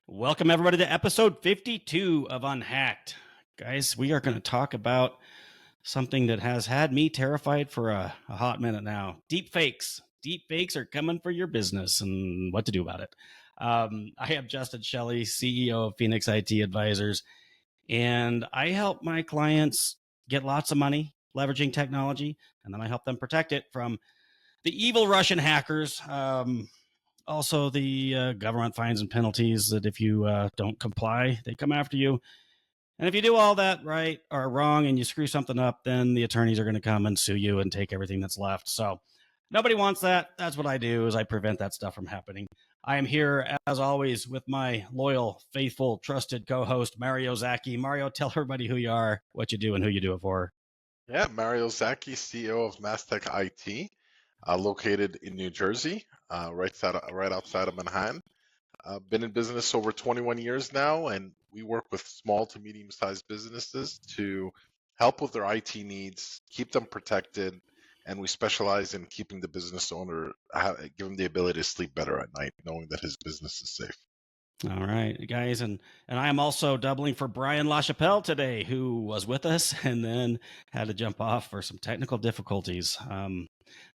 Welcome, everybody, to episode 52 of UnHacked. Guys, we are going to talk about something that has had me terrified for a hot minute now. Deepfakes. Deepfakes are coming for your business and what to do about it. I am Justin Shelley, CEO of Phoenix IT Advisors, and I help my clients get lots of money leveraging technology, and then I help them protect it from the evil Russian hackers. Also, the government fines and penalties that if you don't comply, they come after you. And if you do all that right or wrong and you screw something up, then the attorneys are going to come and sue you and take everything that's left. So nobody wants that. That's what I do, is I prevent that stuff from happening. I am here, as always, with my loyal, faithful, trusted co-host, Mario Zaki. Mario, tell everybody who you are, what you do, and who you do it for. Yeah, Mario Zaki, CEO of Mastech IT, located in New Jersey, right outside of Manhattan. Been in business over 21 years now, and we work with small to medium-sized businesses to help with their IT needs, keep them protected, and we specialize in keeping the business owner, give him the ability to sleep better at night, knowing that his business is safe. All right, guys, and I am also doubling for Bryan Lachapelle today, who was with us and then had to jump off for some technical difficulties.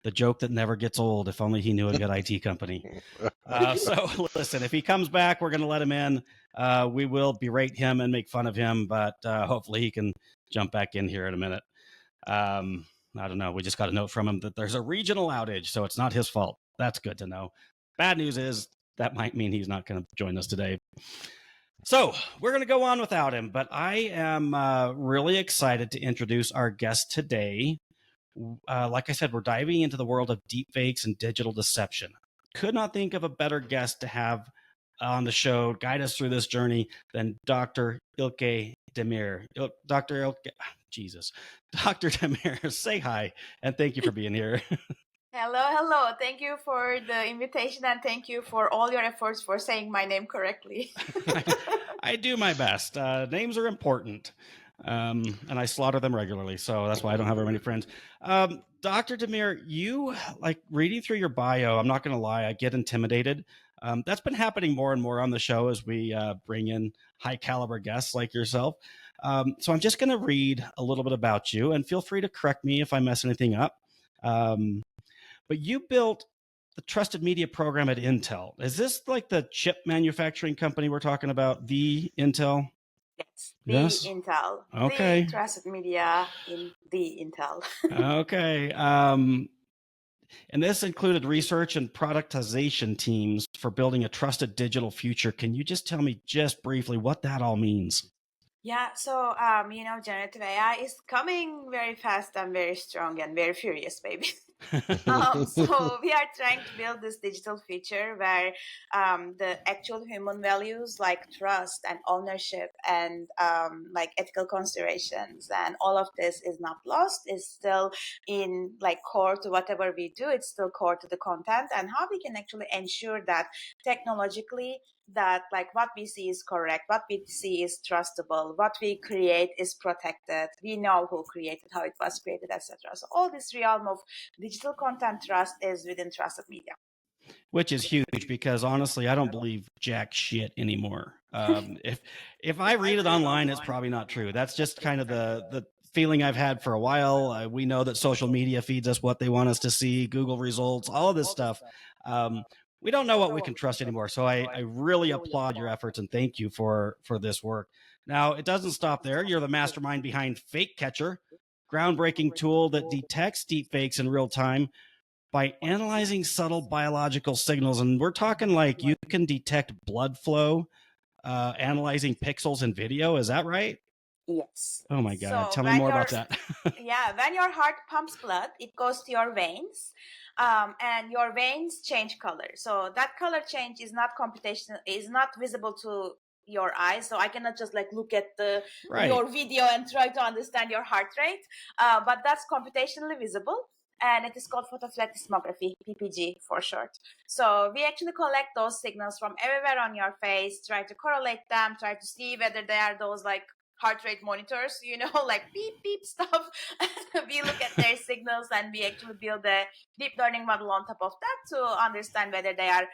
The joke that never gets old. If only he knew a good IT company. So listen, if he comes back, we're going to let him in. We will berate him and make fun of him, but hopefully he can jump back in here in a minute. I don't know. We just got a note from him that there's a regional outage, so it's not his fault. That's good to know. Bad news is that might mean he's not going to join us today. So we're going to go on without him, but I am really excited to introduce our guest today. Like I said, we're diving into the world of deepfakes and digital deception. Could not think of a better guest to have on the show, guide us through this journey, than Dr. Ilkay Damir. Dr. Damir, say hi, and thank you for being here. Hello. Thank you for the invitation, and thank you for all your efforts for saying my name correctly. I do my best. Names are important. And I slaughter them regularly, so that's why I don't have very many friends. Dr. Demir, you, like, reading through your bio, I'm not going to lie, I get intimidated. That's been happening more and more on the show as we bring in high caliber guests like yourself. So I'm just going to read a little bit about you, and feel free to correct me if I mess anything up. But you built the Trusted Media program at Intel. Is this like the chip manufacturing company we're talking about, the Intel? Yes, the Intel. Okay. The Trusted Media in the Intel. Okay. And this included research and productization teams for building a trusted digital future. Can you just tell me just briefly what that all means? Yeah, so, generative AI is coming very fast and very strong and very furious, baby. So we are trying to build this digital future where the actual human values like trust and ownership and like ethical considerations and all of this is not lost, is still in like core to whatever we do. It's still core to the content, and how we can actually ensure that technologically that like what we see is correct, what we see is trustable, what we create is protected, we know who created, how it was created, etc. So all this realm of digital content trust is within Trusted Media. Which is huge, because honestly, I don't believe jack shit anymore. If I read it online, it's probably not true. That's just kind of the feeling I've had for a while. We know that social media feeds us what they want us to see, Google results, all of this stuff. We don't know what we can trust anymore. So I really applaud your efforts and thank you for this work. Now, it doesn't stop there. You're the mastermind behind FakeCatcher, groundbreaking tool that detects deepfakes in real time by analyzing subtle biological signals. And we're talking like you can detect blood flow, analyzing pixels in video. Is that right? Yes. Oh my God. So tell me more about that. Yeah, when your heart pumps blood, it goes to your veins, and your veins change color. So that color change is not computational, is not visible to your eyes. So I cannot just like look at your video and try to understand your heart rate. But that's computationally visible. And it is called photofluorescence, PPG for short. So we actually collect those signals from everywhere on your face, try to correlate them, try to see whether they are those like heart rate monitors, like beep beep stuff. We look at their signals and we actually build a deep learning model on top of that to understand whether they are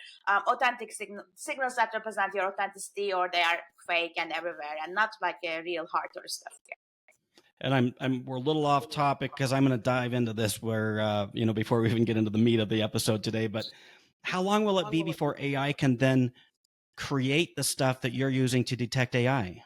authentic signals that represent your authenticity, or they are fake and everywhere and not like a real heart or stuff. And we're a little off topic because I'm going to dive into this where, before we even get into the meat of the episode today, but how long will it be before AI can then create the stuff that you're using to detect AI?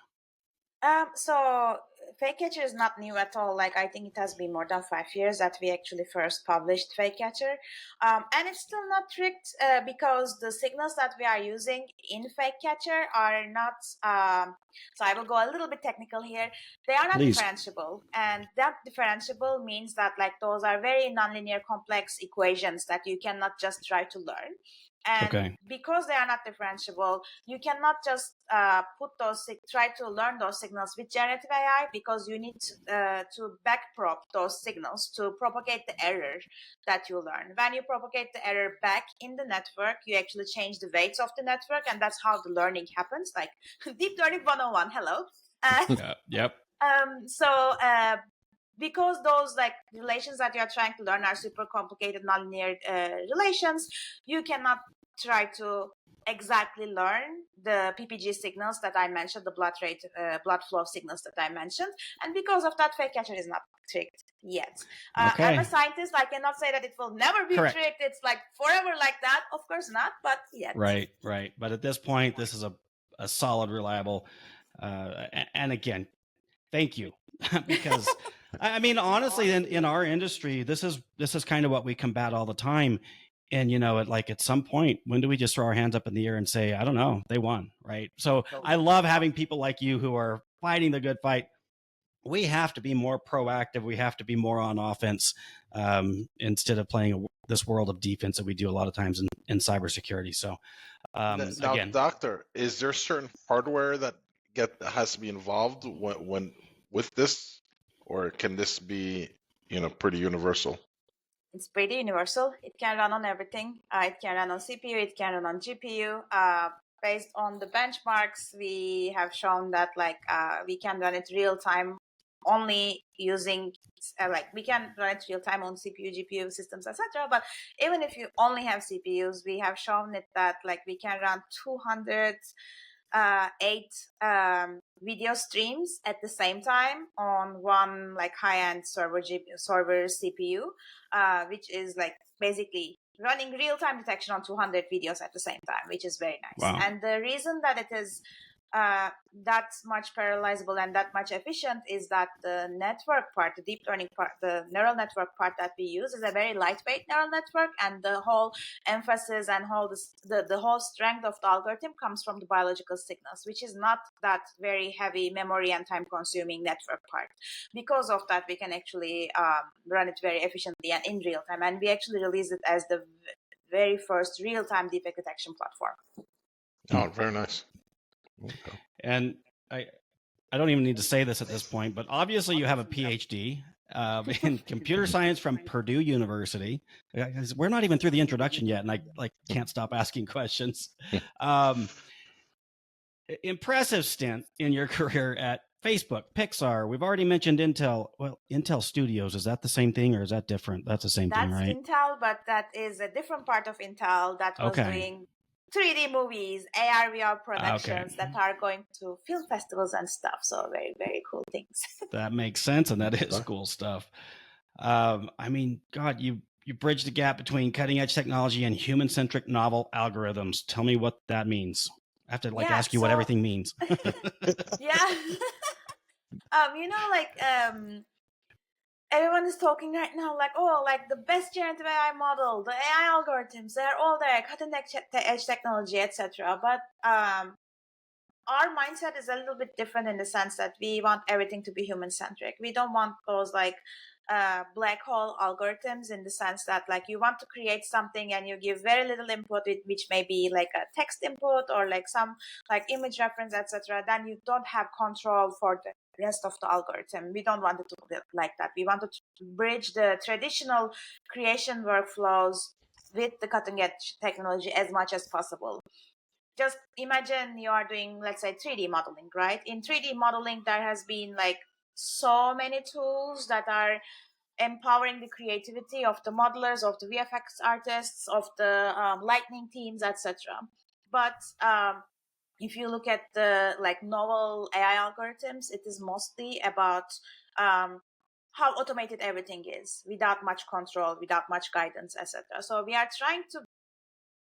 So FakeCatcher is not new at all. Like, I think it has been more than 5 years that we actually first published FakeCatcher. And it's still not tricked because the signals that we are using in FakeCatcher are not, so I will go a little bit technical here. They are not Please. differentiable. And that differentiable means that like those are very nonlinear complex equations that you cannot just try to learn. And because they are not differentiable, you cannot just try to learn those signals with generative AI, because you need to backprop those signals to propagate the error that you learn. When you propagate the error back in the network, you actually change the weights of the network, and that's how the learning happens. Like deep learning 101. Hello. Yep. Because those like relations that you are trying to learn are super complicated nonlinear relations, you cannot try to exactly learn the PPG signals that I mentioned, the blood rate, blood flow signals that I mentioned. And because of that, FakeCatcher is not tricked yet. I'm a scientist. I cannot say that it will never be tricked. It's like forever like that. Of course not, but yet. Right. But at this point, this is a solid, reliable, and again, thank you. Because I mean, honestly, in our industry, this is kind of what we combat all the time. And at some point, when do we just throw our hands up in the air and say, I don't know, they won, right? So I love having people like you who are fighting the good fight. We have to be more proactive. We have to be more on offense instead of playing this world of defense that we do a lot of times in cybersecurity. So now, again, Doctor, is there certain hardware that has to be involved when with this, or can this be pretty universal? It's pretty universal. It can run on everything. It can run on CPU. It can run on GPU. Based on the benchmarks, we have shown that we can run it real time only using we can run it real time on CPU, GPU systems, etc. But even if you only have CPUs, we have shown it that we can run 208 video streams at the same time on one high-end server CPU, which is basically running real-time detection on 200 videos at the same time, which is very nice. Wow. And the reason that it is that much parallelizable and that much efficient is that the network part, the deep learning part, the neural network part that we use is a very lightweight neural network, and the whole emphasis and the whole strength of the algorithm comes from the biological signals, which is not that very heavy memory and time consuming network part. Because of that, we can actually run it very efficiently and in real time, and we actually released it as the very first real-time deepfake detection platform. Oh, very nice. Okay. And I don't even need to say this at this point, but obviously you have a PhD in computer science from Purdue University. We're not even through the introduction yet, and I can't stop asking questions. Impressive stint in your career at Facebook, Pixar. We've already mentioned Intel. Well, Intel Studios, is that the same thing or is that different? That's the same thing, right? That's Intel, but that is a different part of Intel that was doing 3D movies, AR, VR productions that are going to film festivals and stuff. So very, very cool things. That makes sense, and that is cool stuff. I mean, God, you bridge the gap between cutting-edge technology and human-centric novel algorithms. Tell me what that means. I have to ask you what everything means. Yeah. Everyone is talking right now the best generative AI model, the AI algorithms, they're all there, cutting-edge technology, etc. But our mindset is a little bit different in the sense that we want everything to be human-centric. We don't want those black hole algorithms in the sense that you want to create something and you give very little input, which may be a text input or some image reference, etc. Then you don't have control for the rest of the algorithm. We don't want it to be like that. We want to bridge the traditional creation workflows with the cutting edge technology as much as possible. just imagine you are doing, let's say, 3D modeling, right? In 3D modeling, there has been like so many tools that are empowering the creativity of the modelers, of the VFX artists, of the lighting teams, etc. But if you look at the like novel AI algorithms, it is mostly about how automated everything is, without much control, without much guidance, etc. So we are trying to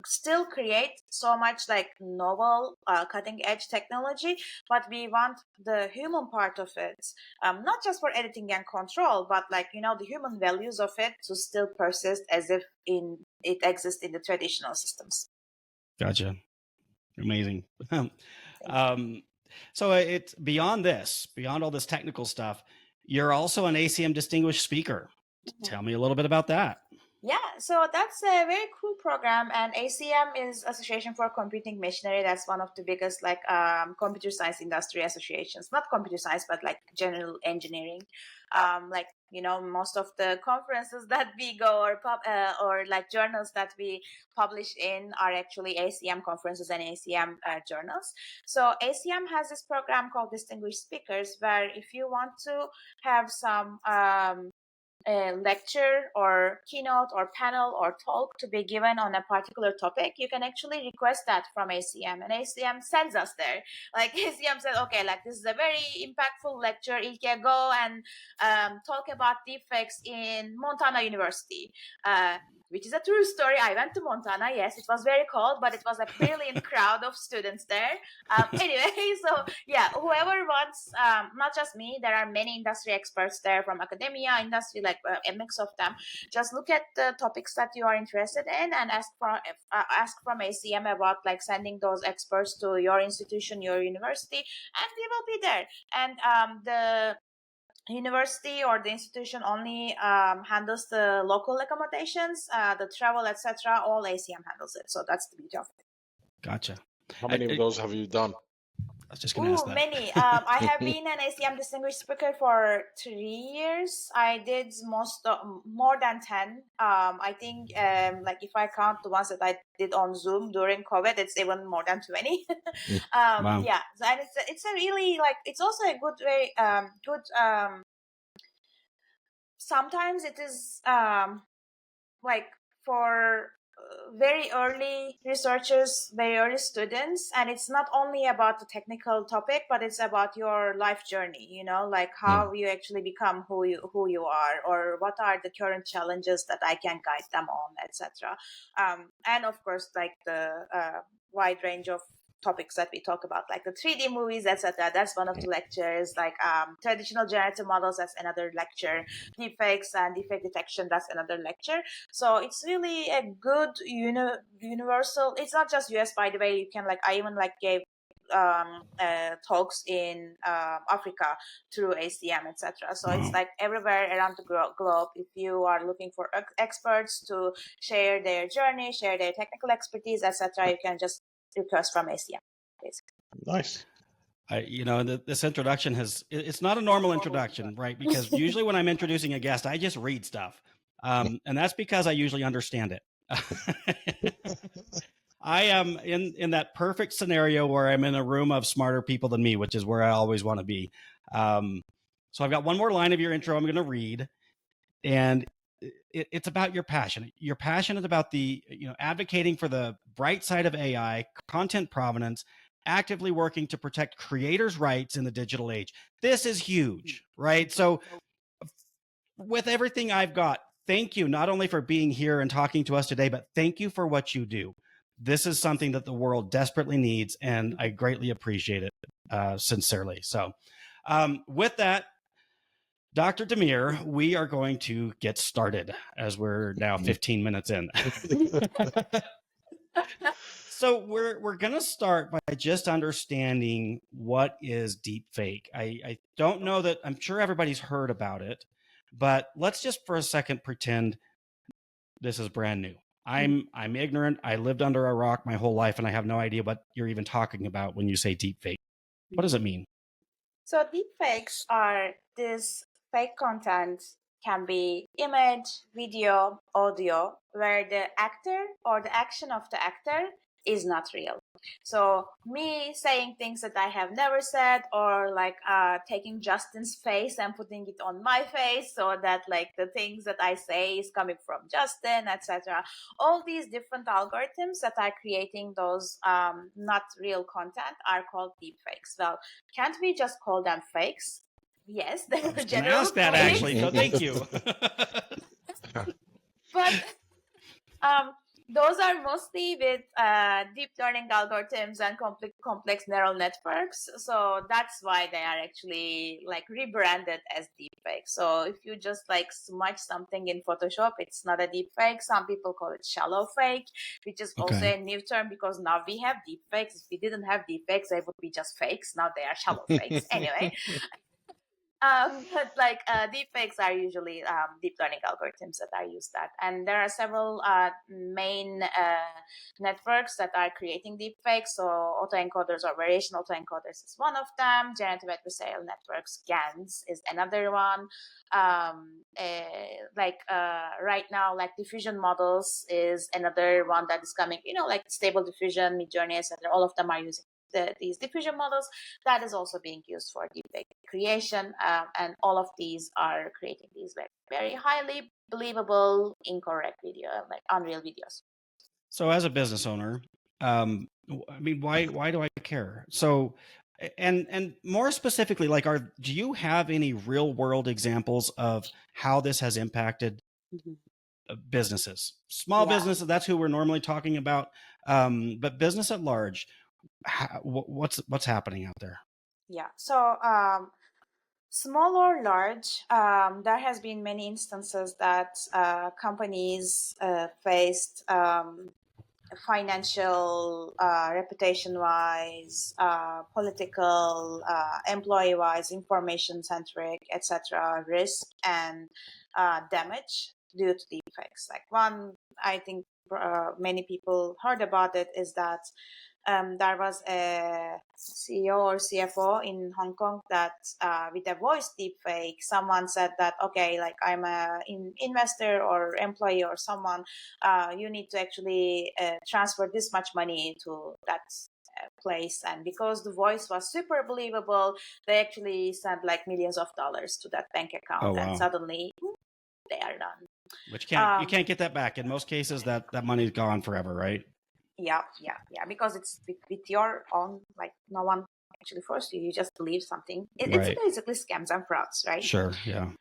still create so much like novel cutting edge technology, but we want the human part of it, not just for editing and control, but like, you know, the human values of it to still persist as if it exists in the traditional systems. Gotcha. Amazing. So it's beyond this, beyond all this technical stuff, you're also an ACM distinguished speaker. Tell me a little bit about that. Yeah, so that's a very cool program, and ACM is Association for Computing Machinery. That's one of the biggest like computer science industry associations. Not computer science, but like general engineering. Like, you know, most of the conferences that we go or like journals that we publish in are actually ACM conferences and ACM journals. So ACM has this program called Distinguished Speakers, where if you want to have some a lecture or keynote or panel or talk to be given on a particular topic, you can actually request that from ACM, and ACM sends us there. Like ACM said, okay, like this is a very impactful lecture. Ilke, go and talk about deepfakes in Montana University. Which is a true story. I went to Montana. Yes, it was very cold, but it was a brilliant crowd of students there. Anyway, so yeah, whoever wants, not just me, there are many industry experts there from academia, industry, like a mix of them. Just look at the topics that you are interested in and ask from ACM about like sending those experts to your institution, your university, and we will be there. And the university or the institution only handles the local accommodations, the travel, etc. All ACM handles it. So that's the beauty of it. Gotcha. How many of those have you done? I was just going to ask that. Many. I have been an ACM distinguished speaker for 3 years. I did more than 10. I think like if I count the ones that I did on Zoom during COVID, it's even more than 20. Wow. Yeah, and it's a really like, it's also a good way good sometimes it is like for very early researchers, very early students, and it's not only about the technical topic, but it's about your life journey, you know, like how you actually become who you are, or what are the current challenges that I can guide them on, etc. And of course, like the wide range of topics that we talk about, like the 3D movies, etc. That's one of the lectures. Like traditional generative models, that's another lecture. Deepfakes and deepfake detection, that's another lecture. So it's really a good universal. It's not just US, by the way. You can like, I even like gave talks in Africa through ACM, etc. So it's like everywhere around the globe. If you are looking for experts to share their journey, share their technical expertise, etc., you can just request from ACM. Basically. Nice. You know, this introduction it's not a normal introduction, right? Because usually when I'm introducing a guest, I just read stuff. And that's because I usually understand it. I am in that perfect scenario where I'm in a room of smarter people than me, which is where I always want to be. So I've got one more line of your intro I'm going to read, and it's about your passion. You're passionate about the, you know, advocating for the bright side of AI, content provenance, actively working to protect creators' rights in the digital age. This is huge, right? So with everything I've got, thank you not only for being here and talking to us today, but thank you for what you do. This is something that the world desperately needs, and I greatly appreciate it, sincerely. So with that, Dr. Demir, we are going to get started as we're now 15 minutes in. So we're going to start by just understanding what is deepfake. I don't know that, I'm sure everybody's heard about it, but let's just for a second pretend this is brand new. I'm ignorant. I lived under a rock my whole life, and I have no idea what you're even talking about when you say deepfake. What does it mean? So deepfakes are this fake content, can be image, video, audio, where the actor or the action of the actor is not real. So me saying things that I have never said, or like taking Justin's face and putting it on my face so that like the things that I say is coming from Justin, etc. All these different algorithms that are creating those not real content are called deepfakes. Well, can't we just call them fakes? Yes, I they're was going to general ask that fakes. actually. So thank you. But those are mostly with deep learning algorithms and complex neural networks. So that's why they are actually like rebranded as deepfake. So if you just like smudge something in Photoshop, it's not a deepfake. Some people call it shallow fake, which is also Okay. a new term because now we have deepfakes. If we didn't have deepfakes, they would be just fakes. Now they are shallow fakes. Anyway. But like deepfakes are usually deep learning algorithms that are used that, and there are several main networks that are creating deepfakes. So autoencoders or variation autoencoders is one of them. Generative adversarial networks (GANs) is another one. Right now, like diffusion models is another one that is coming. Like Stable Diffusion, Midjourney, etc. All of them are using these diffusion models. That is also being used for deepfake creation, and all of these are creating these very, very highly believable, incorrect video, like unreal videos. So as a business owner, I mean, why do I care? So, and more specifically, like, do you have any real world examples of how this has impacted businesses, small businesses? That's who we're normally talking about, but business at large. What's happening out there? Yeah. So small or large, there has been many instances that companies faced financial, reputation-wise, political, employee-wise, information-centric, etc. risk and damage due to deepfakes. Like one, I think many people heard about it, is that there was a CEO or CFO in Hong Kong that with a voice deepfake, someone said that, okay, like I'm a investor or employee or someone, you need to actually transfer this much money to that place. And because the voice was super believable, they actually sent like millions of dollars to that bank account. Oh, wow. And suddenly they are done. But you can't get that back. In most cases, that money's gone forever, right? Yeah, because it's with your own, like no one actually forced you. You just believe something. It's Right. basically scams and frauds, right? Sure. Yeah.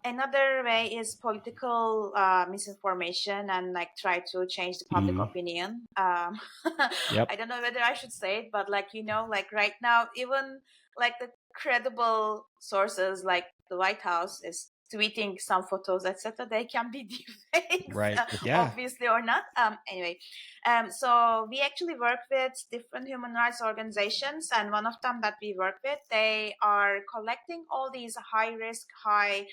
Another way is political misinformation and like try to change the public opinion. Yep. I don't know whether I should say it, but like like right now, even like the credible sources like the White House is tweeting some photos, etc. They can be deepfakes, Right. Yeah. obviously or not. Anyway, so we actually work with different human rights organizations, and one of them that we work with, they are collecting all these high risk, high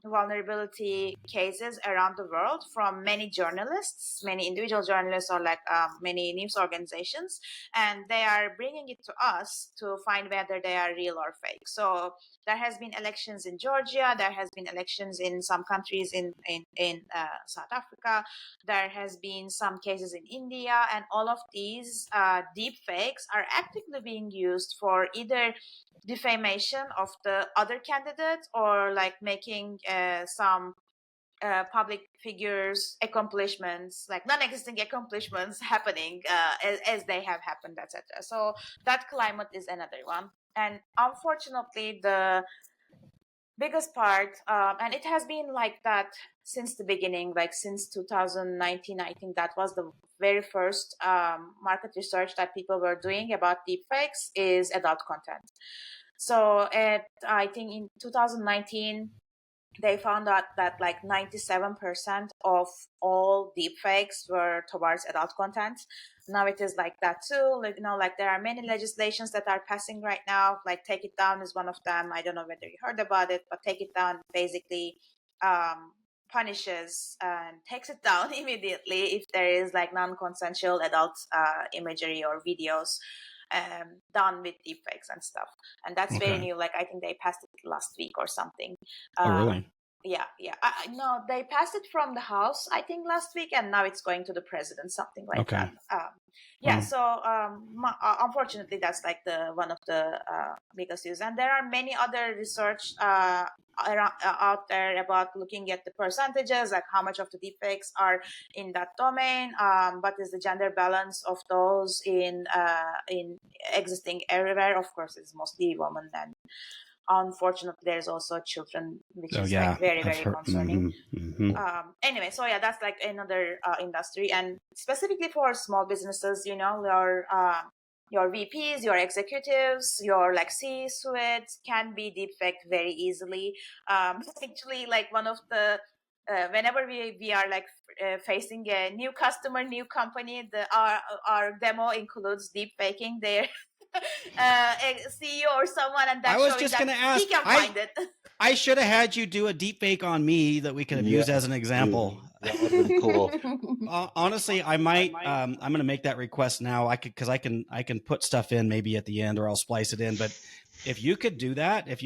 vulnerability cases around the world from many journalists, many individual journalists, or like many news organizations, and they are bringing it to us to find whether they are real or fake. So there has been elections in Georgia, there has been elections in some countries in South Africa, there has been some cases in India, and all of these deep fakes are actively being used for either defamation of the other candidate or like making some public figures accomplishments, like non-existing accomplishments happening as they have happened, etc. So that climate is another one. And unfortunately, the biggest part, and it has been like that since the beginning, like since 2019, I think that was the very first market research that people were doing about deepfakes, is adult content. So I think in 2019, they found out that like 97% of all deepfakes were towards adult content. Now it is like that too. Like there are many legislations that are passing right now. Like Take It Down is one of them. I don't know whether you heard about it, but Take It Down basically punishes and takes it down immediately if there is like non-consensual adult imagery or videos done with deepfakes and stuff. And that's very new. Like I think they passed it last week or something. Oh, really? Yeah. No, they passed it from the House, I think, last week, and now it's going to the President, something like Okay. that. Wow. So unfortunately, that's like the one of the biggest issues, and there are many other research out there about looking at the percentages, like how much of the deepfakes are in that domain, what is the gender balance of those in existing everywhere. Of course, it's mostly women, and unfortunately there's also children, which Oh is yeah, like very, I've very heard. concerning. Anyway, so yeah, that's like another industry, and specifically for small businesses, your VPs, your executives, your like C-suites can be deepfaked very easily. Actually, like one of the whenever we are like facing a new customer, new company, our demo includes deepfaking their a CEO or someone, and then I was showing just that gonna ask. he can find it. I should have had you do a deep fake on me that we could have used as an example. That would have been cool. Honestly, I might. I'm going to make that request now. I could, because I can put stuff in maybe at the end, or I'll splice it in. But if you could do that, if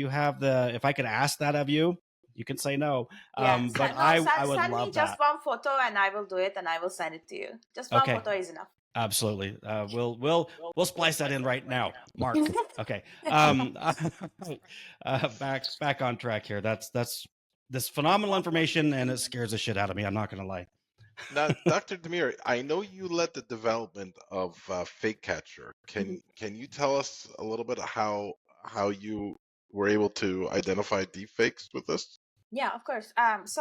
I could ask that of you, you can say no. Yeah, But no, I would send me love just that. one photo and I will do it and I will send it to you. Just one Okay. photo is enough. Absolutely. We'll splice that in right now, Mark. Okay. Back on track here. That's this phenomenal information, and it scares the shit out of me. I'm not going to lie. Now, Dr. Demir, I know you led the development of FakeCatcher. Can you tell us a little bit how you were able to identify deepfakes with this? Yeah, of course. As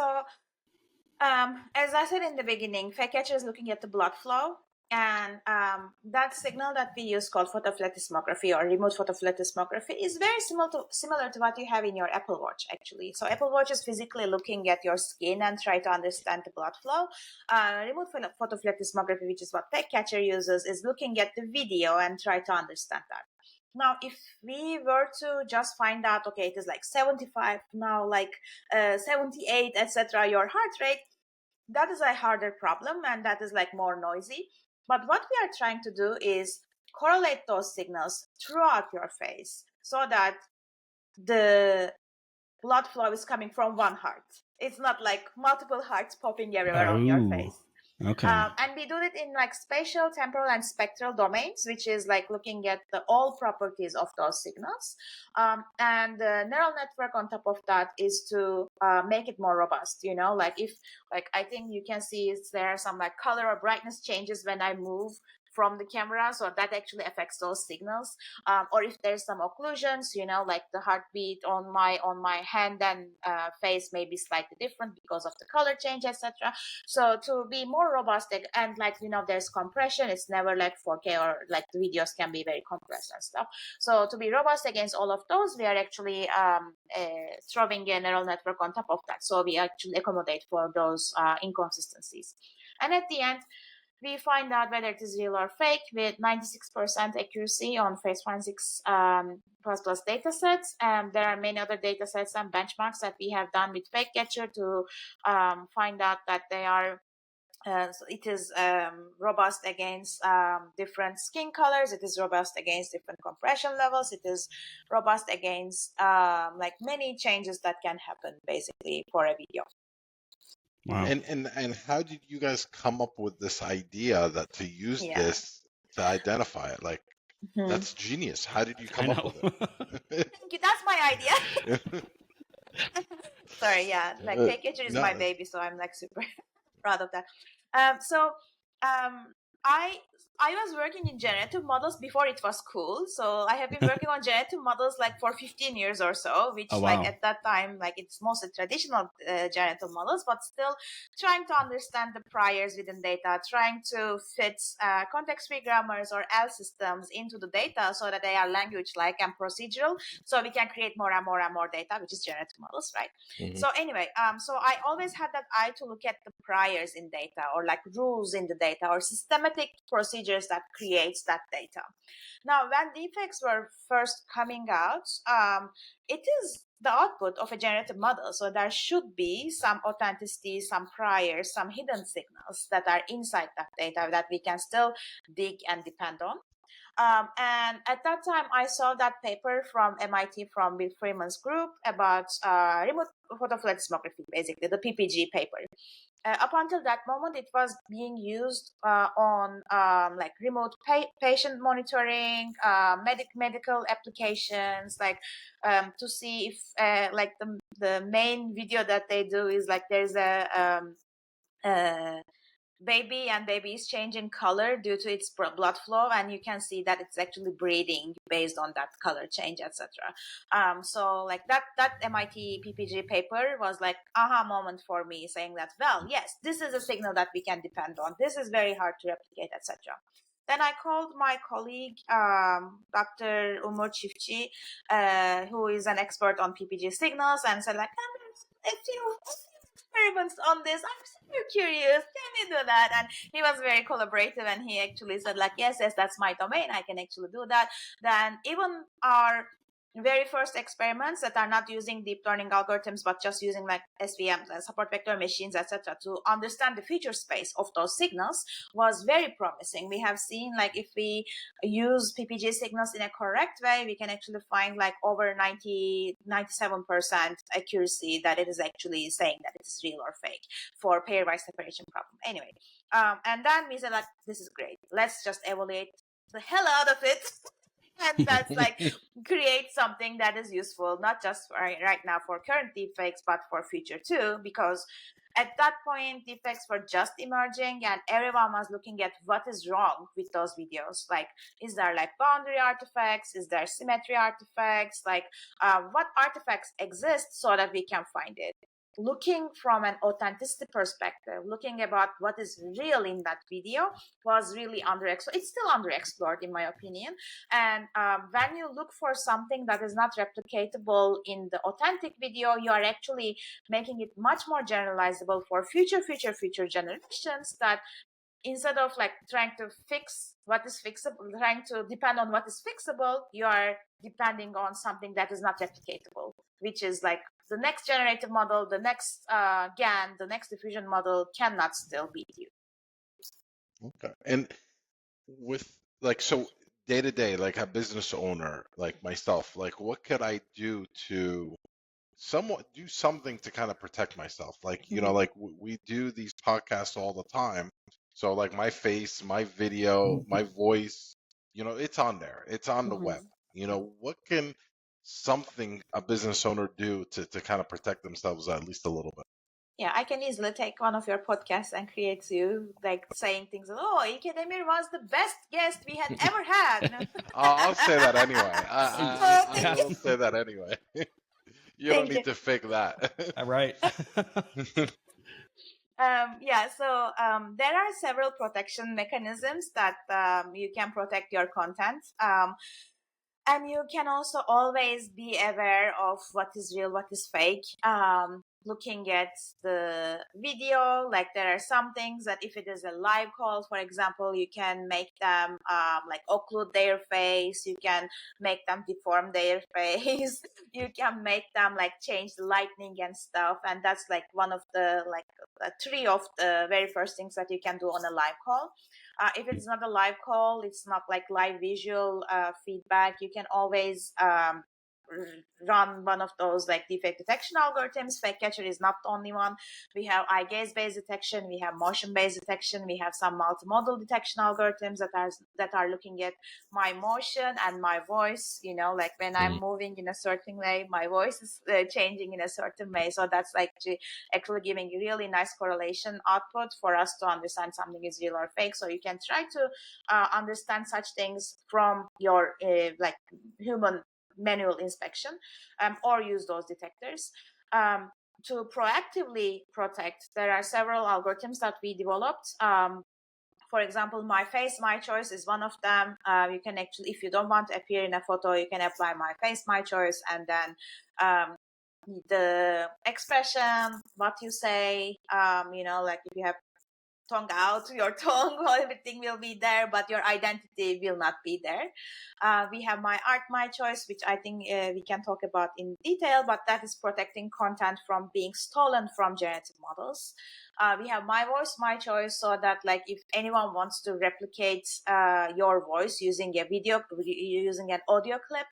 I said in the beginning, FakeCatcher is looking at the blood flow, and that signal that we use called photophlethysmography or remote photophlethysmography is very similar to what you have in your Apple Watch, actually. So Apple Watch is physically looking at your skin and try to understand the blood flow. Remote photophlethysmography, which is what FakeCatcher uses, is looking at the video and try to understand that. Now, if we were to just find out, okay, it is like 75 now, like 78, etc., your heart rate, that is a harder problem and that is like more noisy. But what we are trying to do is correlate those signals throughout your face so that the blood flow is coming from one heart. It's not like multiple hearts popping everywhere on your face. Okay. And we do it in like spatial, temporal, and spectral domains, which is like looking at all properties of those signals. And the neural network on top of that is to make it more robust. Like if, like I think you can see there are some like color or brightness changes when I move from the camera, so that actually affects those signals. Or if there's some occlusions, like the heartbeat on my hand and face may be slightly different because of the color change, etc. So to be more robust, and like there's compression, it's never like 4K, or like the videos can be very compressed and stuff. So to be robust against all of those, we are actually throwing a neural network on top of that, so we actually accommodate for those inconsistencies. And at the end, we find out whether it is real or fake with 96% accuracy on face forensics plus data sets. And there are many other data sets and benchmarks that we have done with FakeCatcher to find out that they are so it is robust against different skin colors. It is robust against different compression levels. It is robust against like many changes that can happen basically for a video. Wow. And how did you guys come up with this idea that to use this to identify it? Like, that's genius. How did you come up with it? Thank you. That's my idea. Sorry, yeah. Like FakeCatcher is my baby, so I'm like super proud of that. I was working in generative models before it was cool. So I have been working on generative models like for 15 years or so, which like at that time, like it's mostly traditional generative models, but still trying to understand the priors within data, trying to fit context-free grammars or L systems into the data so that they are language-like and procedural. So we can create more and more and more data, which is generative models, right? Mm-hmm. So anyway, so I always had that eye to look at the priors in data, or like rules in the data, or systematic procedures that creates that data. Now, when deepfakes were first coming out, it is the output of a generative model. So there should be some authenticity, some priors, some hidden signals that are inside that data that we can still dig and depend on. And at that time, I saw that paper from MIT from Bill Freeman's group about remote photofluorescence, basically the PPG paper. Up until that moment, it was being used on like remote patient monitoring, medical applications, like to see if like the main video that they do is like there's a baby, and baby is changing color due to its blood flow, and you can see that it's actually breathing based on that color change, etc. So like that MIT PPG paper was like aha moment for me, saying that, well, yes, this is a signal that we can depend on, this is very hard to replicate, etc. Then I called my colleague, Dr. Umur Çiftçi, who is an expert on PPG signals, and said like, a few experiments on this. I'm super curious. Can you do that? And he was very collaborative, and he actually said like, yes, that's my domain. I can actually do that. Then even our very first experiments that are not using deep learning algorithms, but just using like SVMs and support vector machines, etc., to understand the feature space of those signals was very promising. We have seen like if we use PPG signals in a correct way, we can actually find like over 97% accuracy that it is actually saying that it is real or fake for pairwise separation problem. Anyway, and then we said like, this is great. Let's just evaluate the hell out of it. And that's like create something that is useful, not just right now for current deepfakes, but for future too, because at that point deepfakes were just emerging, and everyone was looking at what is wrong with those videos. Like, is there like boundary artifacts, is there symmetry artifacts, like what artifacts exist so that we can find it. Looking from an authenticity perspective, looking about what is real in that video was really underexplored. It's still underexplored in my opinion. And when you look for something that is not replicatable in the authentic video, you are actually making it much more generalizable for future generations, that instead of like trying to fix what is fixable, trying to depend on what is fixable, you are depending on something that is not replicatable, which is like the next generative model, the next GAN, the next diffusion model cannot still beat you. Okay. And with like, so day to day, like a business owner like myself, like what could I do to somewhat do something to kind of protect myself? Like, you know, like we do these podcasts all the time. So like my face, my video, my voice, you know, it's on there. It's on the web. You know, what can something a business owner do to kind of protect themselves at least a little bit? Yeah, I can easily take one of your podcasts and create you like saying things. Oh, Ilkay Damir was the best guest we had ever had. I'll say that anyway. I will say that anyway. You don't Thank need you. to fake that. All right. Yeah, so there are several protection mechanisms that you can protect your content. And you can also always be aware of what is real, what is fake. Looking at the video, like there are some things that if it is a live call, for example, you can make them like occlude their face, you can make them deform their face, you can make them like change the lighting and stuff. And that's like one of the like three of the very first things that you can do on a live call. If it's not a live call, it's not like live visual feedback, you can always run one of those like defect detection algorithms. FakeCatcher is not the only one. We have eye gaze based detection, we have motion based detection, we have some multimodal detection algorithms that are looking at my motion and my voice. You know, like when I'm moving in a certain way, my voice is changing in a certain way. So that's like actually giving really nice correlation output for us to understand something is real or fake. So you can try to understand such things from your like human manual inspection, or use those detectors. To proactively protect, there are several algorithms that we developed. For example, my face, my choice is one of them. You can actually, if you don't want to appear in a photo, you can apply my face, my choice, and then the expression, what you say, you know, like if you have tongue out, your tongue, everything will be there, but your identity will not be there. We have my art, my choice, which I think we can talk about in detail, but that is protecting content from being stolen from generative models. We have my voice, my choice, so that like if anyone wants to replicate your voice using a video, using an audio clip,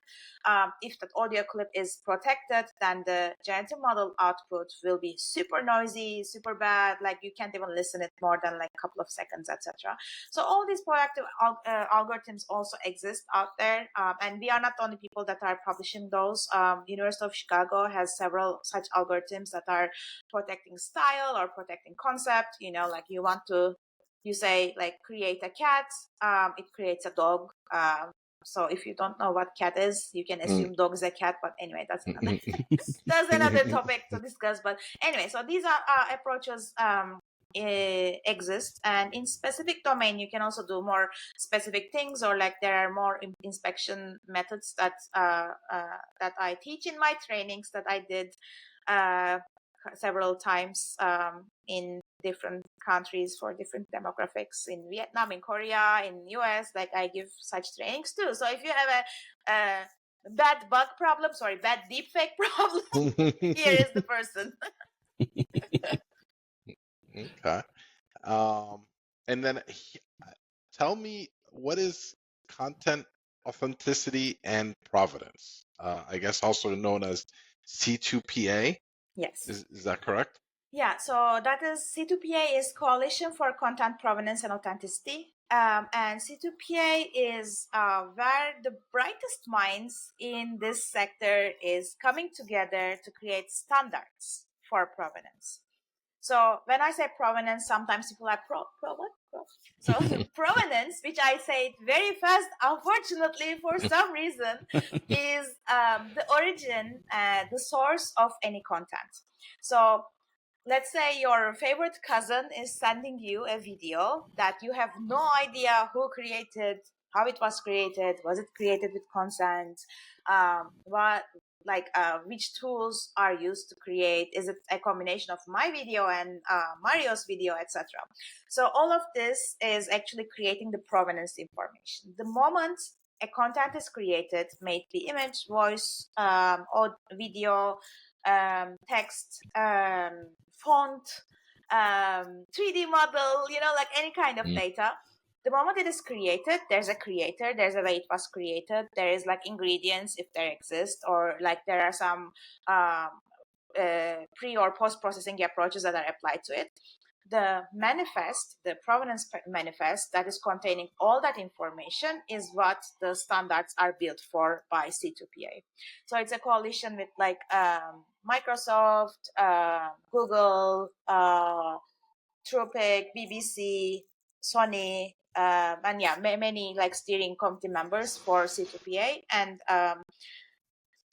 if that audio clip is protected, then the generative model output will be super noisy, super bad, like you can't even listen it more than like a couple of seconds, etc. So all these proactive algorithms also exist out there, and we are not the only people that are publishing those. University of Chicago has several such algorithms that are protecting style or protecting concept. Like you say like create a cat, it creates a dog. So if you don't know what cat is, you can assume dog is a cat. But anyway, that's another topic to discuss. But anyway, so these are approaches exist, and in specific domain you can also do more specific things, or like there are more inspection methods that I teach in my trainings that I did several times in different countries for different demographics, in Vietnam, in Korea, in US. Like I give such trainings too. So if you have a bad bug problem, bad deepfake problem, here is the person. Okay. And then tell me, what is content authenticity and provenance? I guess also known as C2PA. Yes. Is that correct? Yeah, so that is C2PA is Coalition for Content Provenance and Authenticity. And C2PA is where the brightest minds in this sector is coming together to create standards for provenance. So when I say provenance, sometimes people are what? So provenance, which I say it very fast, unfortunately, for some reason, is the origin, the source of any content. So let's say your favorite cousin is sending you a video that you have no idea who created, how it was created, was it created with consent, which tools are used to create, is it a combination of my video and Mario's video, etc. So all of this is actually creating the provenance information. The moment a content is created, may it be image, voice, or video, text, font, 3D model, like any kind of data. The moment it is created, there's a creator, there's a way it was created, there is like ingredients if there exist, or like there are some pre or post processing approaches that are applied to it. The manifest, the provenance manifest that is containing all that information is what the standards are built for by C2PA. So it's a coalition with like Microsoft, Google, Tropic, BBC, Sony, and yeah, many like steering committee members for C2PA. And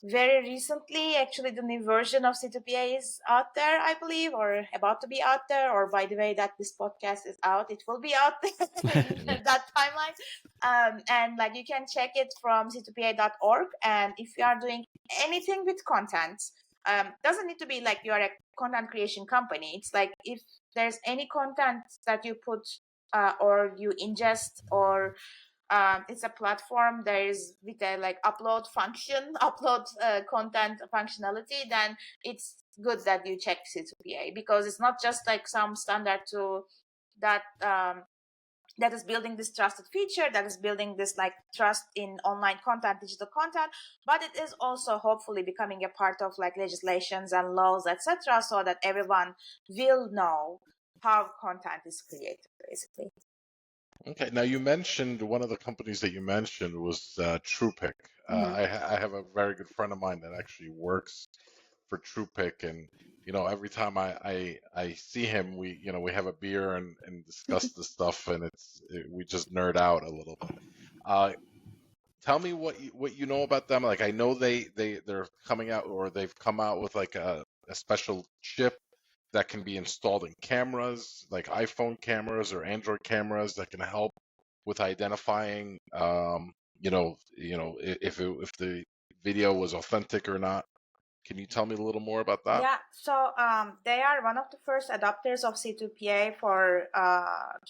very recently, actually, the new version of C2PA is out there, I believe, or about to be out there, or by the way that this podcast is out, it will be out there in that timeline. And like you can check it from c2pa.org. And if you are doing anything with content, doesn't need to be like you are a content creation company. It's like if there's any content that you put or you ingest, or it's a platform there is with a like upload function, upload content functionality, then it's good that you check C2PA, because it's not just like some standard tool that that is building this trusted feature, that is building this like trust in online content, digital content, but it is also hopefully becoming a part of like legislations and laws, etc., so that everyone will know how content is created, basically. Okay, now you mentioned one of the companies that you mentioned was Truepic. I have a very good friend of mine that actually works for Truepic, and every time I see him, we have a beer and discuss the stuff, and we just nerd out a little bit. Tell me what you know about them. Like I know they're coming out, or they've come out with like a special chip that can be installed in cameras, like iPhone cameras or Android cameras, that can help with identifying, if the video was authentic or not. Can you tell me a little more about that? Yeah, so they are one of the first adopters of C2PA for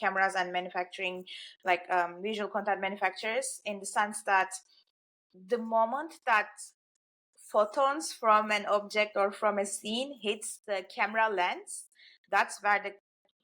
cameras and manufacturing, like visual content manufacturers, in the sense that the moment that photons from an object or from a scene hits the camera lens, that's where the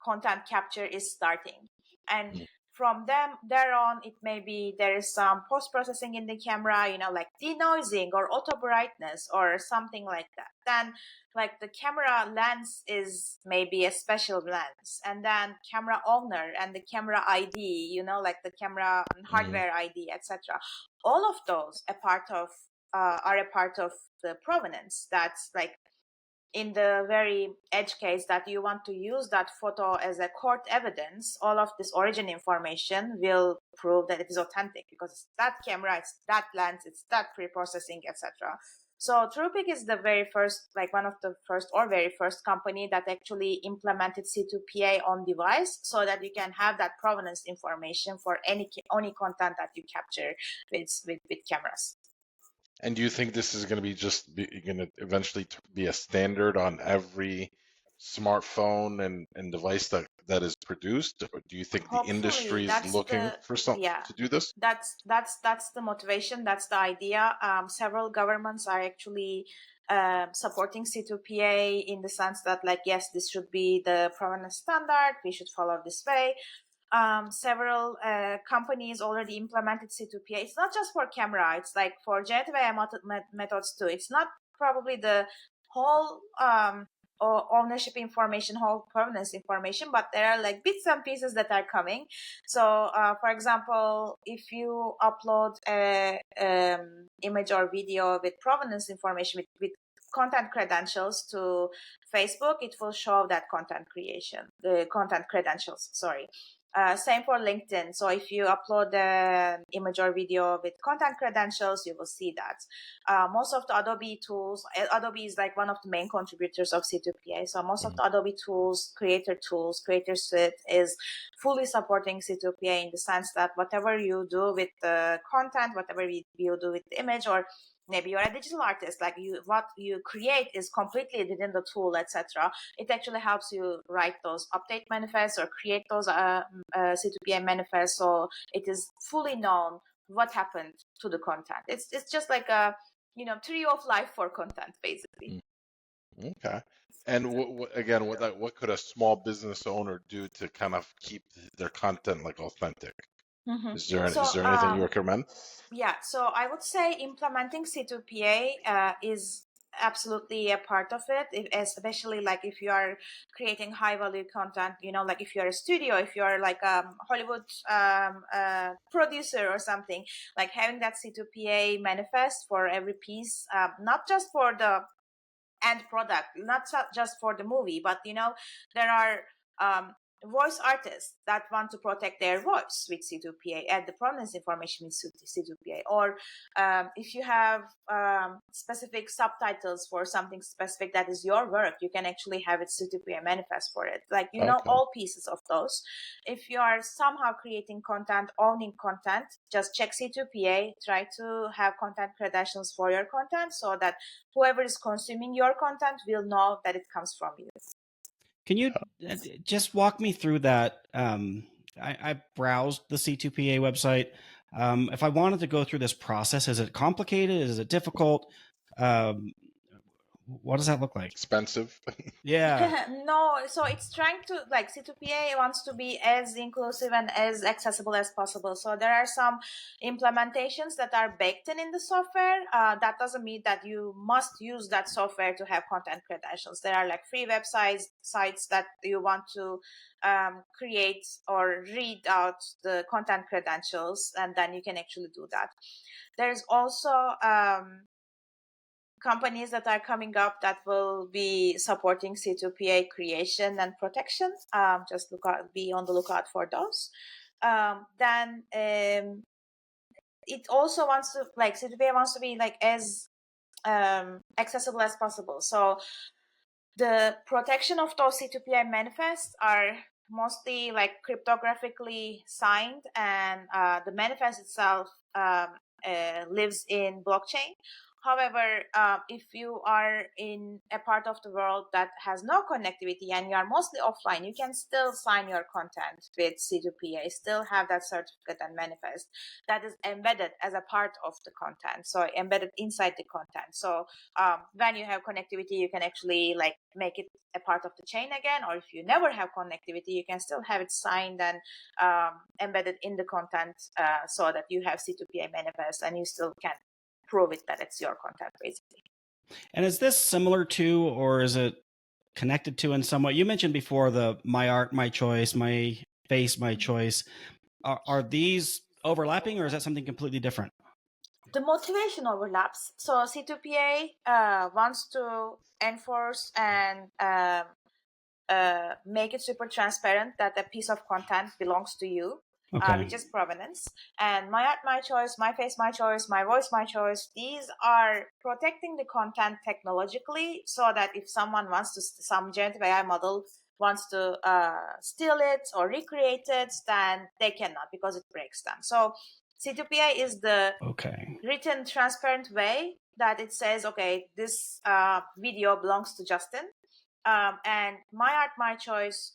content capture is starting. And from there on, it may be there is some post-processing in the camera, like denoising or auto brightness or something like that. Then like the camera lens is maybe a special lens, and then camera owner and the camera ID, like the camera hardware ID, etc. All of those are a part of the provenance. That's like in the very edge case that you want to use that photo as a court evidence, all of this origin information will prove that it is authentic because it's that camera, it's that lens, it's that pre-processing, etc. So TruePic is the very first, like one of the first or very first company that actually implemented C2PA on device so that you can have that provenance information for any content that you capture with cameras. And do you think this is going to be going to eventually be a standard on every smartphone and device that is produced? Or do you think the industry is looking for something to do this? That's the motivation. That's the idea. Several governments are actually supporting C2PA in the sense that, like, yes, this should be the provenance standard. We should follow this way. Several companies already implemented C2PA. It's not just for camera. It's like for generative AI methods too. It's not probably the whole ownership information, whole provenance information, but there are like bits and pieces that are coming. So, for example, if you upload a image or video with provenance information with content credentials to Facebook, it will show that content credentials. Sorry. Same for LinkedIn. So if you upload an image or video with content credentials, you will see that. Most of the Adobe tools, Adobe is like one of the main contributors of C2PA. So most of the Adobe tools, Creator Suite is fully supporting C2PA in the sense that whatever you do with the content, whatever you do with the image, or maybe you're a digital artist, like what you create is completely within the tool, etc. It actually helps you write those update manifests or create those C2PA manifests, so it is fully known what happened to the content. It's just like a tree of life for content, basically. Okay. And what could a small business owner do to kind of keep their content like authentic? Is there anything you recommend? Yeah, so I would say implementing C2PA is absolutely a part of it, especially like if you are creating high value content, like if you're a studio, if you're like a Hollywood producer or something, like having that C2PA manifest for every piece, not just for the end product, not just for the movie, but there are voice artists that want to protect their voice with C2PA and the provenance information with C2PA, or if you have specific subtitles for something specific that is your work, you can actually have it C2PA manifest for it, like all pieces of those. If you are somehow creating content, owning content, just check C2PA, try to have content credentials for your content so that whoever is consuming your content will know that it comes from you. Can you just walk me through that? I browsed the C2PA website. If I wanted to go through this process, is it complicated? Is it difficult? What does that look like? Expensive? Yeah. No, so it's trying to, like, C2PA wants to be as inclusive and as accessible as possible. So there are some implementations that are baked in the software. That doesn't mean that you must use that software to have content credentials. There are like free sites that you want to create or read out the content credentials, and then you can actually do that. There's also companies that are coming up that will be supporting C2PA creation and protection. Just be on the lookout for those. Then it also wants to, like, C2PA wants to be like as accessible as possible. So the protection of those C2PA manifests are mostly like cryptographically signed, and the manifest itself lives in blockchain. However, if you are in a part of the world that has no connectivity and you are mostly offline, you can still sign your content with C2PA, still have that certificate and manifest that is embedded as a part of the content, so embedded inside the content. So when you have connectivity, you can actually like make it a part of the chain again, or if you never have connectivity, you can still have it signed and embedded in the content, so that you have C2PA manifest and you still can prove it that it's your content, basically. And is this similar to, or is it connected to in some way? You mentioned before the my art, my choice, my face, my choice. Are these overlapping, or is that something completely different? The motivation overlaps. So C2PA wants to enforce and make it super transparent that a piece of content belongs to you, Okay. which is provenance. And my art, my choice, my face, my choice, my voice, my choice. These are protecting the content technologically, so that if someone wants to, some generative AI model wants to steal it or recreate it, then they cannot, because it breaks them. So C2PA is the written transparent way that it says, okay, this video belongs to Justin. And my art, my choice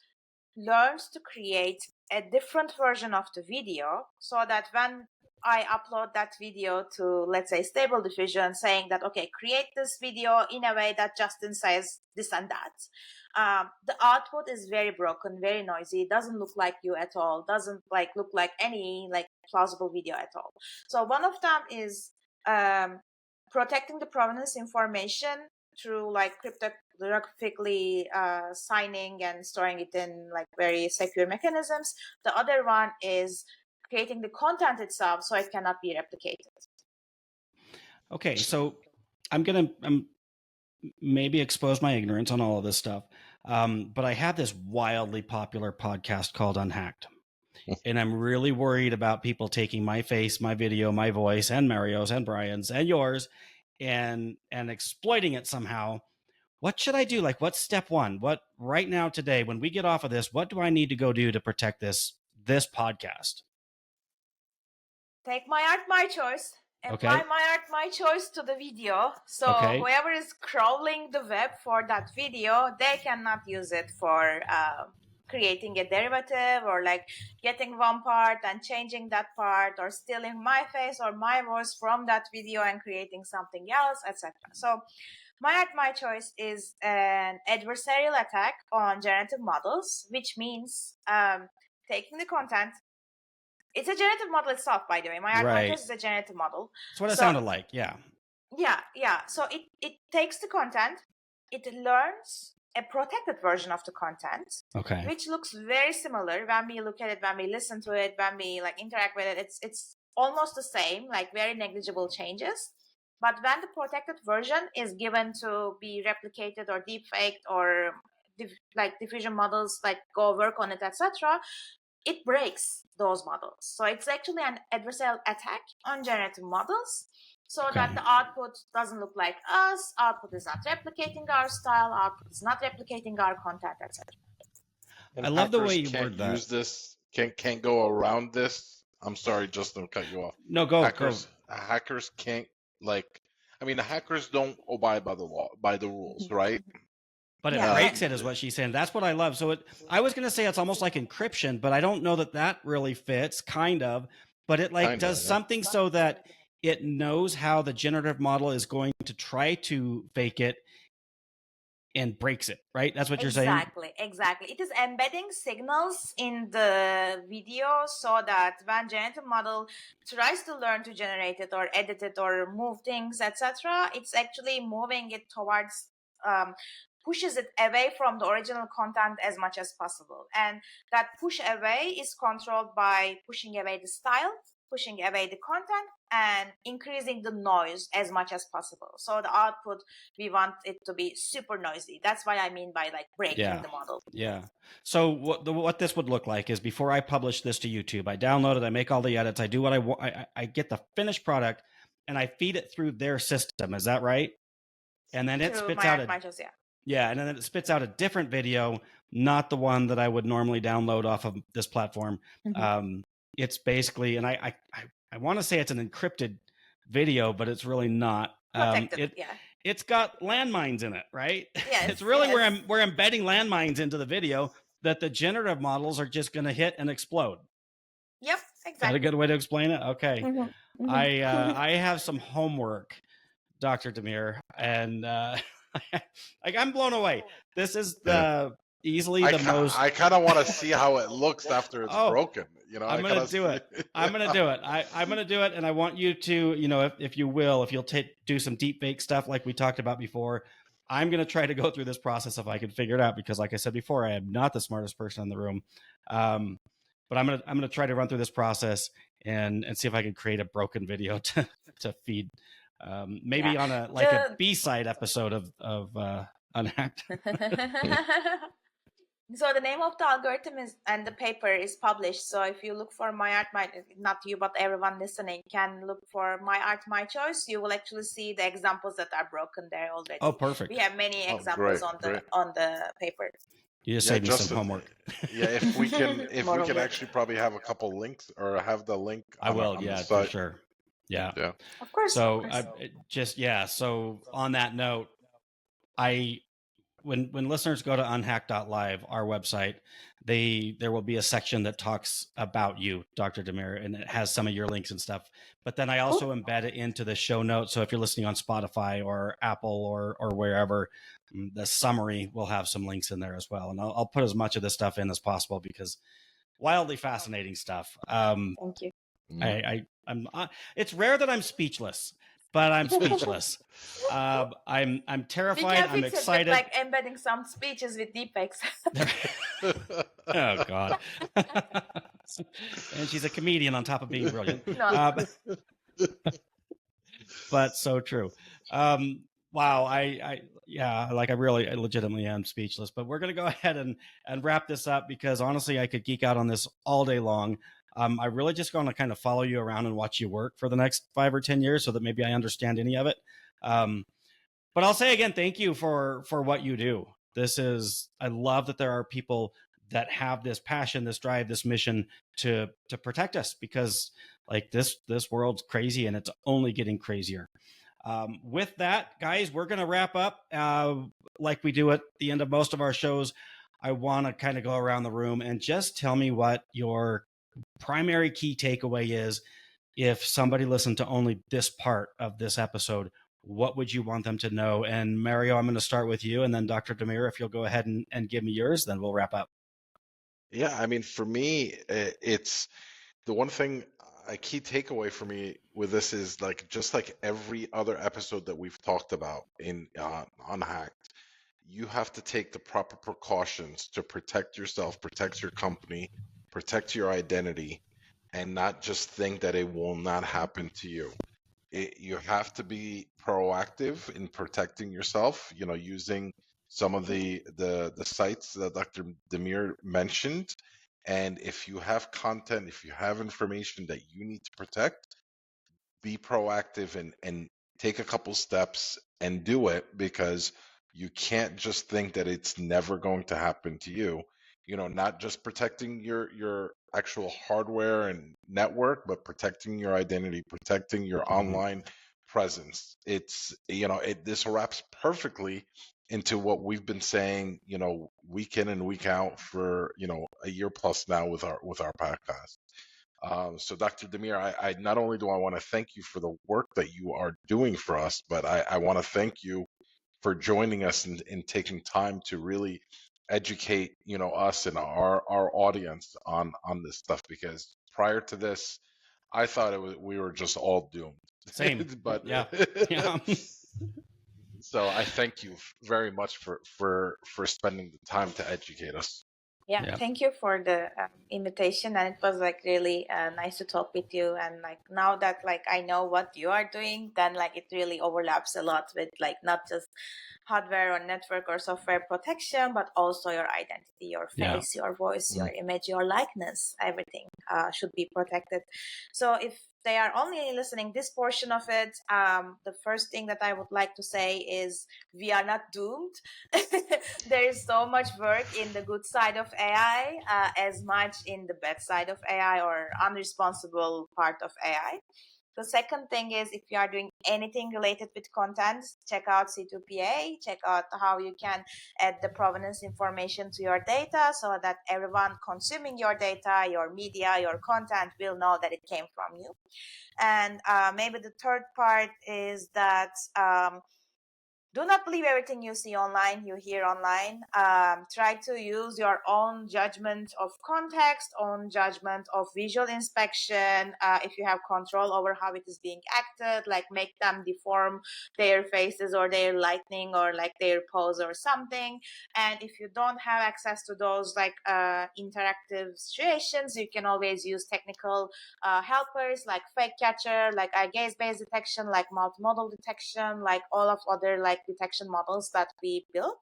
learns to create a different version of the video, so that when I upload that video to, let's say, Stable Diffusion, saying that, okay, create this video in a way that Justin says this and that, the output is very broken, very noisy, doesn't look like you at all, doesn't like look like any like plausible video at all. So one of them is protecting the provenance information through like cryptographically signing and storing it in like very secure mechanisms. The other one is creating the content itself so it cannot be replicated. Okay, so I'm maybe expose my ignorance on all of this stuff, but I have this wildly popular podcast called UnHacked. And I'm really worried about people taking my face, my video, my voice, and Mario's and Bryan's and yours, and exploiting it somehow. What should I do? Like, what's step one? What right now today, when we get off of this, what do I need to go do to protect this podcast? Take my art, my choice. Apply my art, my choice to the video. So whoever is crawling the web for that video, they cannot use it for creating a derivative, or like getting one part and changing that part, or stealing my face or my voice from that video and creating something else, etc. So my art, my choice is an adversarial attack on generative models, which means taking the content. It's a generative model itself, by the way. My art, my choice is a generative model. That's what it sounded like, yeah. Yeah. So it takes the content, it learns a protected version of the content, which looks very similar when we look at it, when we listen to it, when we like interact with it. It's almost the same, like very negligible changes. But when the protected version is given to be replicated or deepfaked, or like diffusion models like go work on it, etc., it breaks those models. So it's actually an adversarial attack on generative models, so that the output doesn't look like us, output is not replicating our style, output is not replicating our content, etc. And I love the way you can't word that. use this, can't go around this. I'm sorry, Justin, to cut you off. No, go. Hackers can't, like, I mean, the hackers don't abide by the law, by the rules, right? But it breaks it, is what she's saying. That's what I love. So I was going to say it's almost like encryption, but I don't know that really fits, kind of. But it like does something so that it knows how the generative model is going to try to fake it and breaks it, right? That's what you're saying? Exactly. It is embedding signals in the video, so that when generative model tries to learn to generate it or edit it or move things, etc., it's actually moving it towards pushes it away from the original content as much as possible. And that push away is controlled by pushing away the style, pushing away the content, and increasing the noise as much as possible. So the output, we want it to be super noisy. That's what I mean by like breaking the model. Yeah. So what this would look like is, before I publish this to YouTube, I download it, I make all the edits, I do what I want, I get the finished product, and I feed it through their system. Is that right? And then it spits out and then it spits out a different video, not the one that I would normally download off of this platform. It's basically, and I want to say it's an encrypted video, but it's really not. Protected, yeah. It's got landmines in it, right? Yes, It's really yes. we're embedding landmines into the video that the generative models are just going to hit and explode. Yep, Is that a exactly. good way to explain it? Okay. Mhm, mhm. I have some homework, Dr. Demir, and like I'm blown away. This is easily the most. I kind of want to see how it looks after it's broken. You know, I'm gonna do it. I'm gonna do it. I'm gonna do it, and I want you to, you know, if you will, if you'll do some deep fake stuff like we talked about before. I'm gonna try to go through this process if I can figure it out, because, like I said before, I am not the smartest person in the room. But I'm gonna try to run through this process and see if I can create a broken video to feed. Maybe on a B-side episode of UnHacked. So the name of the algorithm is, and the paper is published. So if you look for My Art, not you, but everyone listening can look for My Art, My Choice. You will actually see the examples that are broken there already. Oh, perfect. We have many examples on the paper. You just saved me some homework. Yeah, if we can actually probably have a couple links, or have the link. I will. On yeah, the site. for sure. Yeah. Of course. So so on that note, when listeners go to unhacked.live, our website, there will be a section that talks about you, Dr. Demir, and it has some of your links and stuff. But then I also embed it into the show notes. So if you're listening on Spotify or Apple or wherever, the summary will have some links in there as well. And I'll put as much of this stuff in as possible, because wildly fascinating stuff. Thank you. I'm it's rare that I'm speechless, but I'm speechless. I'm terrified. I'm excited. With, like, embedding some speeches with deepfakes. Oh God! And she's a comedian on top of being brilliant. But so true. Wow. I really legitimately am speechless. But we're gonna go ahead and wrap this up, because honestly, I could geek out on this all day long. I really just going to kind of follow you around and watch you work for the next 5 or 10 years, so that maybe I understand any of it. But I'll say again, thank you for what you do. I love that there are people that have this passion, this drive, this mission to protect us, because like this world's crazy, and it's only getting crazier. With that, guys, we're going to wrap up like we do at the end of most of our shows. I want to kind of go around the room and just tell me what your primary key takeaway is. If somebody listened to only this part of this episode, what would you want them to know? And Mario, I'm going to start with you, and then Dr. Demir, if you'll go ahead and give me yours, then we'll wrap up. Yeah, I mean, for me, it's the one thing, a key takeaway for me with this is, like, just like every other episode that we've talked about in UnHacked, you have to take the proper precautions to protect yourself, protect your company, protect your identity, and not just think that it will not happen to you. You have to be proactive in protecting yourself, you know, using some of the sites that Dr. Demir mentioned. And if you have content, if you have information that you need to protect, be proactive and take a couple steps and do it, because you can't just think that it's never going to happen to you. You know, not just protecting your actual hardware and network, but protecting your identity, protecting your online presence. It's, you know, this wraps perfectly into what we've been saying, you know, week in and week out for, you know, a year plus now with our podcast. So Dr. Demir, I not only do I want to thank you for the work that you are doing for us, but I want to thank you for joining us and taking time to really educate, you know, us and our audience on this stuff, because prior to this, I thought we were just all doomed. Same. But yeah. So I thank you very much for spending the time to educate us. Yeah, thank you for the invitation, and it was like really nice to talk with you. And like now that like I know what you are doing, then like it really overlaps a lot with like not just hardware or network or software protection, but also your identity, your face, your voice, your image, your likeness, everything should be protected. So if they are only listening this portion of it, the first thing that I would like to say is we are not doomed. There is so much work in the good side of AI, as much in the bad side of AI or unresponsible part of AI. The second thing is, if you are doing anything related with content, check out C2PA, check out how you can add the provenance information to your data so that everyone consuming your data, your media, your content will know that it came from you. And maybe the third part is that do not believe everything you see online, you hear online. Try to use your own judgment of context, own judgment of visual inspection. If you have control over how it is being acted, like make them deform their faces or their lighting or like their pose or something. And if you don't have access to those like interactive situations, you can always use technical helpers like FakeCatcher, like eye gaze-based detection, like multimodal detection, like all of other like detection models that we built.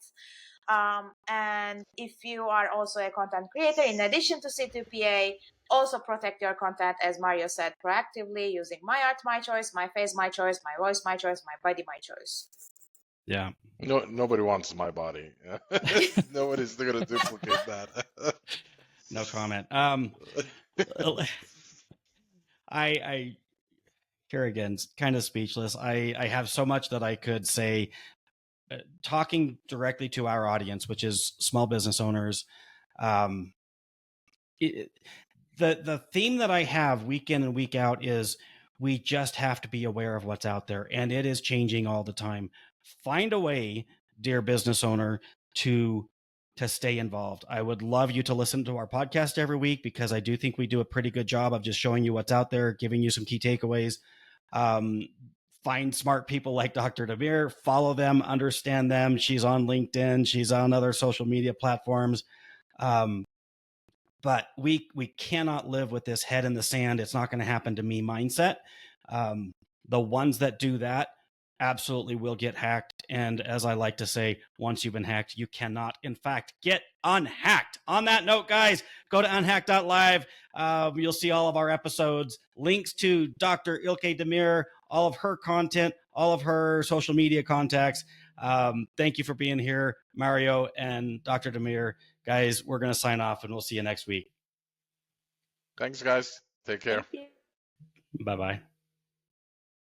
And if you are also a content creator, in addition to C2PA, also protect your content, as Mario said, proactively using my art, my choice, my face, my choice, my voice, my choice, my body, my choice. Yeah. No, nobody wants my body. Nobody's going to duplicate that. No comment. I here again, kind of speechless. I have so much that I could say, talking directly to our audience, which is small business owners. The theme that I have week in and week out is we just have to be aware of what's out there, and it is changing all the time. Find a way, dear business owner, to stay involved. I would love you to listen to our podcast every week, because I do think we do a pretty good job of just showing you what's out there, giving you some key takeaways. Find smart people like Dr. Demir, follow them, understand them. She's on LinkedIn. She's on other social media platforms. But we cannot live with this head in the sand, it's not going to happen to me mindset. The ones that do that absolutely will get hacked. And as I like to say, once you've been hacked, you cannot, in fact, get unhacked. On that note, guys, go to unhacked.live. You'll see all of our episodes, links to Dr. Ilkay Damir, all of her content, all of her social media contacts. Thank you for being here, Mario and Dr. Demir. Guys, we're going to sign off, and we'll see you next week. Thanks, guys. Take care. Thank you. Bye-bye.